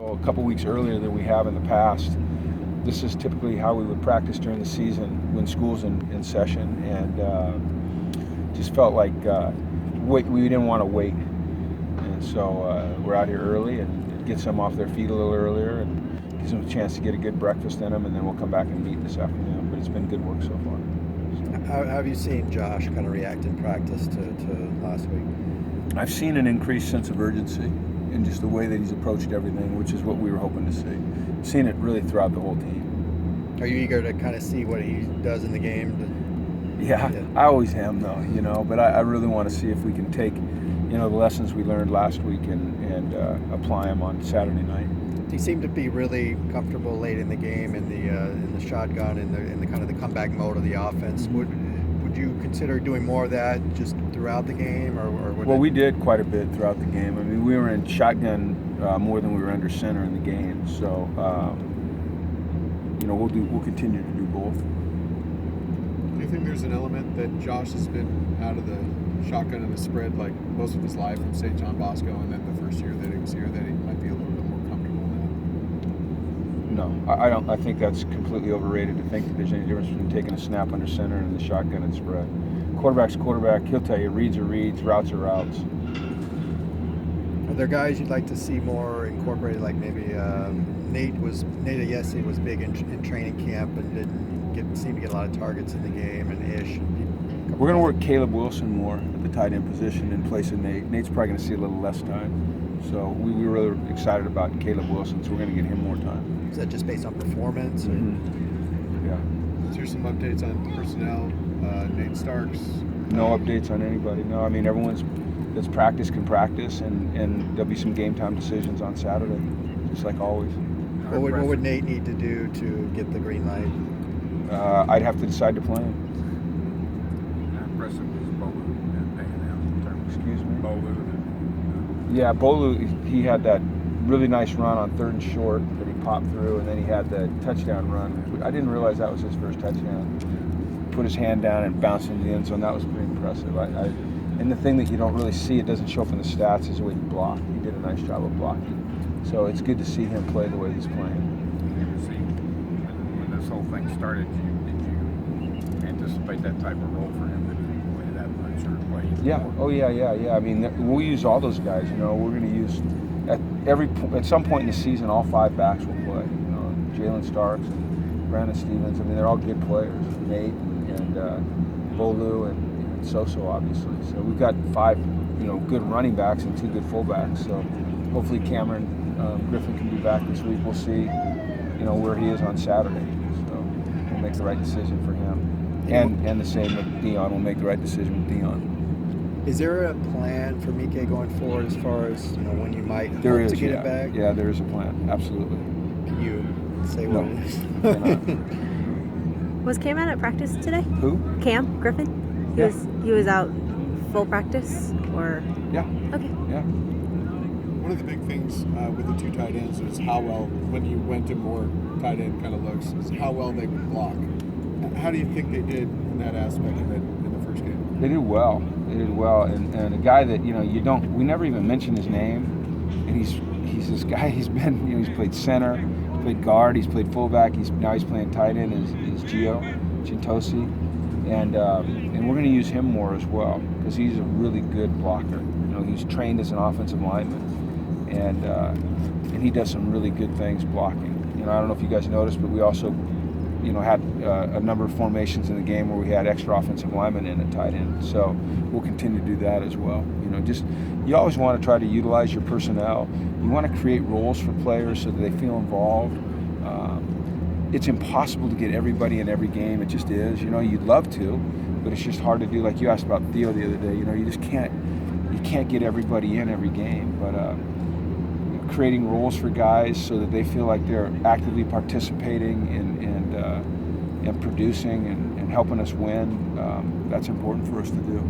A couple weeks earlier than we have in the past. This is typically how we would practice during the season when school's in session, and just felt like we didn't want to wait. And so we're out here early and get some off their feet a little earlier and gives them a chance to get a good breakfast in them, and then we'll come back and meet this afternoon. But it's been good work so far. So. How have you seen Josh kind of react in practice to last week? I've seen an increased sense of urgency in just the way that he's approached everything, which is what we were hoping to see. I've seen it really throughout the whole team. Are you eager to kind of see what he does in the game? Yeah, I always am though, but I really want to see if we can take, the lessons we learned last week and apply them on Saturday night. He seemed to be really comfortable late in the game in the shotgun in the kind of the comeback mode of the offense. Would you consider doing more of that just throughout the game, or well, we did quite a bit throughout the game. I mean, we were in shotgun more than we were under center in the game. So, we'll continue to do both. Do you think there's an element that Josh has been out of the shotgun and the spread like most of his life from St. John Bosco, and then the first year that he was here, that he might be a little bit more comfortable in that? No, I don't. I think that's completely overrated to think that there's any difference between taking a snap under center and the shotgun and spread. Quarterback's quarterback. He'll tell you reads are reads, routes are routes. Are there guys you'd like to see more incorporated, like maybe Nate Ayesi was big in training camp and didn't seem to get a lot of targets in the game, and Ish. We're going to work Caleb Wilson more at the tight end position in place of Nate. Nate's probably going to see a little less time. So we were really excited about Caleb Wilson, so we're going to get him more time. Is that just based on performance? Or? Mm-hmm. Yeah. Let's hear some updates on personnel. Nate Starks. No updates on anybody. No, I mean, everyone's that's practice can practice, and there'll be some game time decisions on Saturday, just like always. What would Nate need to do to get the green light? I'd have to decide to play him. Excuse me? Yeah, Bolu, he had that really nice run on 3rd and short that he popped through, and then he had the touchdown run. I didn't realize that was his first touchdown. Put his hand down and bounced into the end zone. That was pretty impressive. And the thing that you don't really see, it doesn't show up in the stats, is the way he blocked. He did a nice job of blocking. So it's good to see him play the way he's playing. When this whole thing started, did you anticipate that type of role for him to play that much or play? Yeah. Oh yeah. I mean, we'll use all those guys. We're going to use at some point in the season, all 5 backs will play. Jalen Starks and Brandon Stevens. I mean, they're all good players. Nate and Bolu and Soso, obviously. So we've got 5, good running backs and 2 good fullbacks. So hopefully Cameron Griffin can be back this week. We'll see, where he is on Saturday. So we'll make the right decision for him. And the same with Dion. We'll make the right decision with Dion. Is there a plan for Mike going forward as far as when you might hope to get it back? Yeah, there is a plan. Absolutely. Can you say what it is? Was Cam out at practice today? Who? Cam Griffin. He was out full practice, or? Yeah. Okay. Yeah. One of the big things with the 2 tight ends is how well, when you went to more tight end kind of looks, is how well they would block. How do you think they did in that aspect of it in the first game? They did well. And a guy that we never even mention his name, and he's this guy. He's been he's played center, he's played guard, he's played fullback. Now he's playing tight end. Is Gio Chintosi, and we're going to use him more as well because he's a really good blocker. He's trained as an offensive lineman, and he does some really good things blocking. I don't know if you guys noticed, but we also had a number of formations in the game where we had extra offensive linemen in at tight end. So we'll continue to do that as well. You always want to try to utilize your personnel. You want to create roles for players so that they feel involved. It's impossible to get everybody in every game. It just is. You'd love to, but it's just hard to do. Like you asked about Theo the other day. You just can't get everybody in every game. But creating roles for guys so that they feel like they're actively participating and producing and helping us win, that's important for us to do.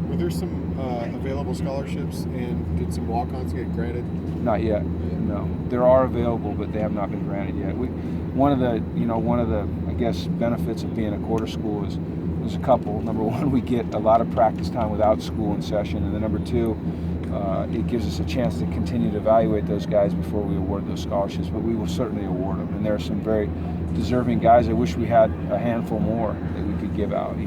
Were there some available scholarships, and did some walk-ons get granted? Not yet, no. There are available, but they have not been granted yet. One of the I guess benefits of being a quarter school is there's a couple. Number one, we get a lot of practice time without school in session, and then number 2, it gives us a chance to continue to evaluate those guys before we award those scholarships. But we will certainly award them, and there are some very deserving guys. I wish we had a handful more that we could give out.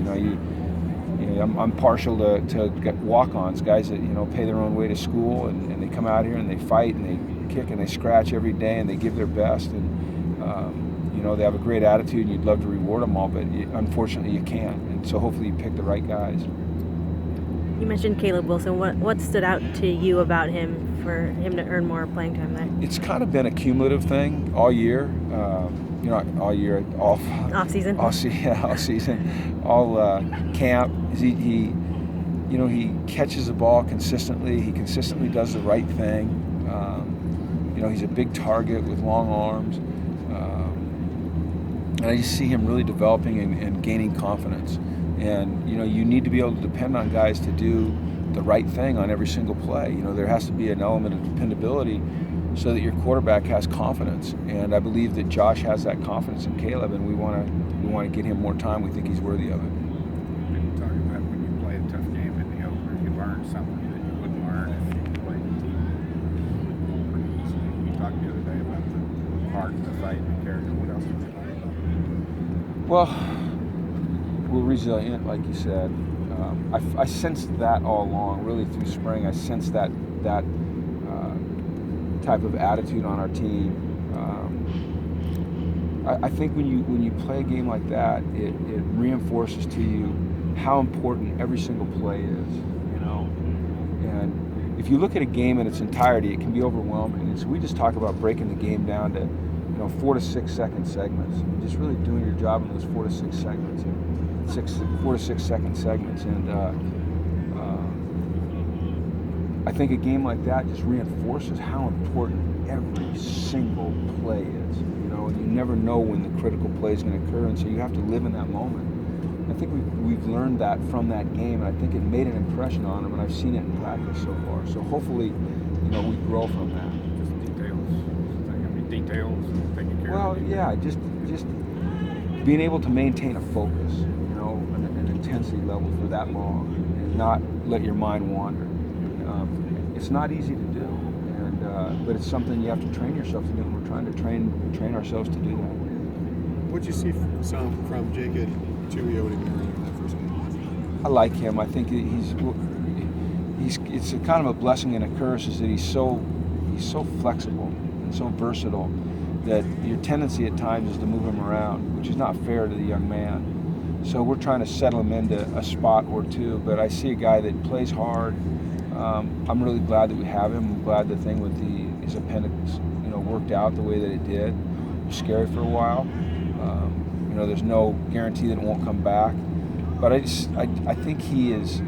I'm partial to get walk-ons, guys that pay their own way to school, and they come out here and they fight and they kick and they scratch every day and they give their best, and they have a great attitude, and you'd love to reward them all, but unfortunately you can't. And so hopefully you pick the right guys. You mentioned Caleb Wilson. What stood out to you about him for him to earn more playing time there? It's kind of been a cumulative thing all year. All year, all season, all season, all camp. He catches the ball consistently. He consistently does the right thing. He's a big target with long arms, and I just see him really developing and gaining confidence. And you need to be able to depend on guys to do the right thing on every single play. There has to be an element of dependability so that your quarterback has confidence. And I believe that Josh has that confidence in Caleb, and we want to get him more time. We think he's worthy of it. Been talking about when you play a tough game in the opener, you learn something that you wouldn't learn if you played the team pretty easily. You talked the other day about the heart and the fight and the character. What else did you learn about that? Well, we're resilient, like you said. I sensed that all along, really through spring. I sensed that type of attitude on our team. I think when you play a game like that, it reinforces to you how important every single play is. And if you look at a game in its entirety, it can be overwhelming. And so we just talk about breaking the game down to 4 to 6 second segments, and just really doing your job in those 4 to 6 segments, and 4 to 6 second segments. And I think a game like that just reinforces how important every single play is. And you never know when the critical play is going to occur, and so you have to live in that moment. I think we've learned that from that game, and I think it made an impression on him, and I've seen it in practice so far. So hopefully, we grow from that. Details, taking care Well, of it. yeah, just being able to maintain a focus, an intensity level for that long, and not let your mind wander. It's not easy to do, but it's something you have to train yourself to do, and we're trying to train ourselves to do that. What'd you see from Jacob Tuioti in that first game? I like him. I think he's it's a kind of a blessing and a curse, is that he's so flexible and so versatile that your tendency at times is to move him around, which is not fair to the young man. So we're trying to settle him into a spot or two, but I see a guy that plays hard. I'm really glad that we have him. I'm glad the thing with his appendix, worked out the way that it did. It was scary for a while. There's no guarantee that it won't come back. But I think he is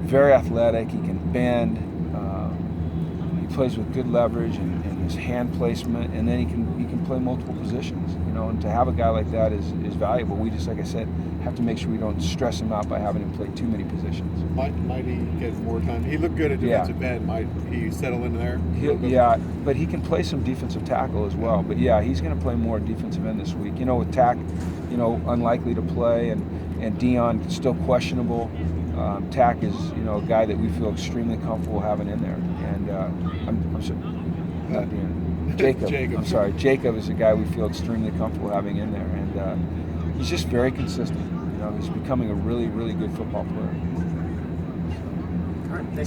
very athletic. He can bend. He plays with good leverage and his hand placement, and then he can play multiple positions. And to have a guy like that is valuable. We just, like I said, have to make sure we don't stress him out by having him play too many positions. Might he get more time? He looked good at defensive end. Might he settle in there? Yeah, but he can play some defensive tackle as well. But yeah, he's going to play more defensive end this week. With Tack, unlikely to play, and Dion still questionable. Tack is, a guy that we feel extremely comfortable having in there. And Jacob. I'm sorry. Jacob is a guy we feel extremely comfortable having in there, and he's just very consistent. He's becoming a really, really good football player. All right, thank you.